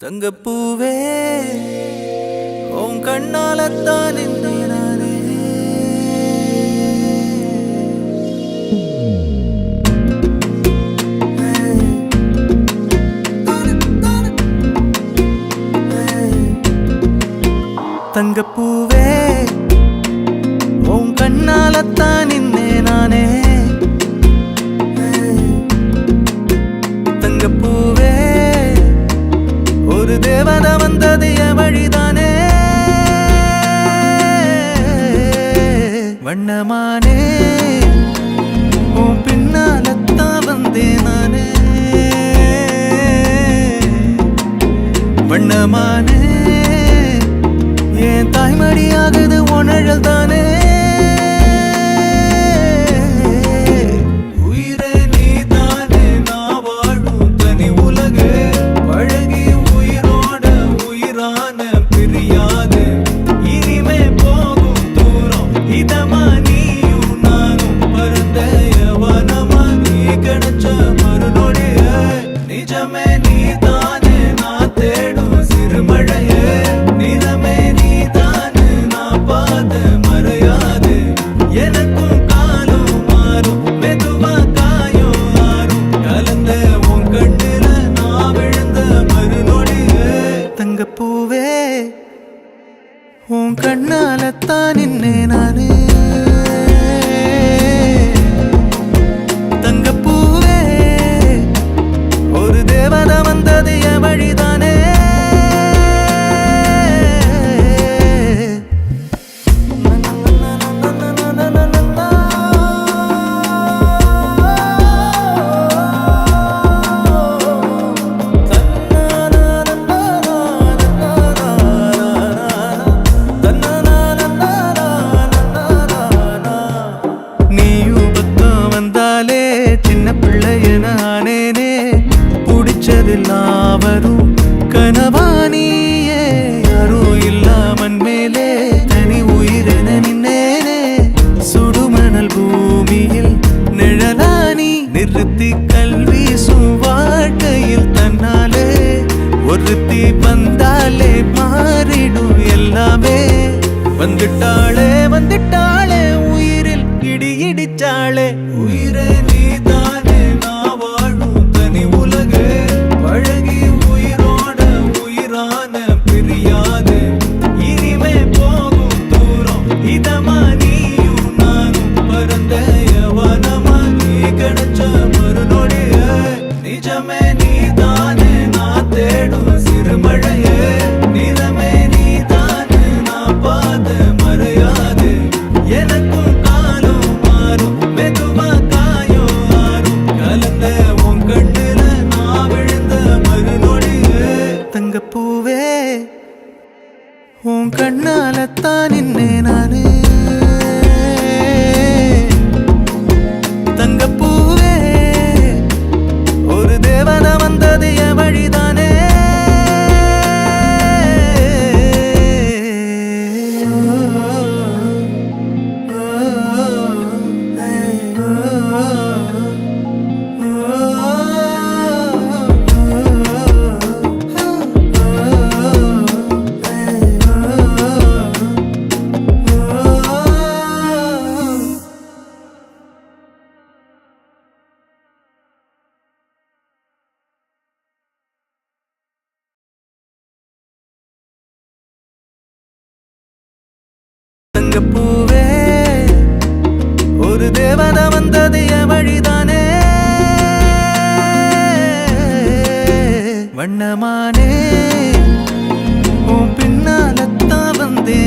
தங்கப்பூவே உன் கண்ணாலத்தான் நானே தங்கப்பூவே உன் கண்ணாலத்தான் நானே தங்கப்பூவே ஒரு தேவதை வந்தது என் வழிதானே வண்ணமானே உன் பின்னாலத்தான் வந்தேன் நானே வண்ணமானே என் தாய்மடியாகுது உணழல் தானே தங்கப்பூவே உன் கண்ணாலத்தான் நானே தங்கப்பூவே ஒரு தேவதை வந்தது என் வழிதானே வரும் கனவானியே யாரும் இல்லாமன் மேலே தனி உயிரென நின்னேனே சுடுமணல் பூமியில் நிழலானி நிறுத்தி கல்வி வாழ்க்கையில் தன்னாலே ஒருத்தி வந்தாலே மாறிடும் எல்லாமே வந்துட்டாளே வந்துட்டாளே உயிரில் இடி இடிச்சாளே உயிரே நீதானே நான் வாழும் தனி உலகே பழகி உயிரோட உயிரான பிரியாது இனிமே போகும் தூரம் இதமா நீயும் நானும் பரந்த யவனமா நீ கிடைச்ச மறுநொடிய நிஜமே நீதானே நான் தேடும் சிறுமழையே நிறமே நீதானே நான் பார்த்த மறையாது எனக்கும் காலம் மாறும் மெதுவா காயோ ஆறும் கலந்த உன் கண்ணுல தங்கப்பூவே உன் கண்ணாலத்தான் நானே தங்கப்பூவே ஒரு தேவதை வந்தது என் வழிதானே தங்கப்பூவே ஒரு தேவதை வந்தது என் வழிதானே வண்ணமானே உன் பின்னாலத்தான் வந்தேன்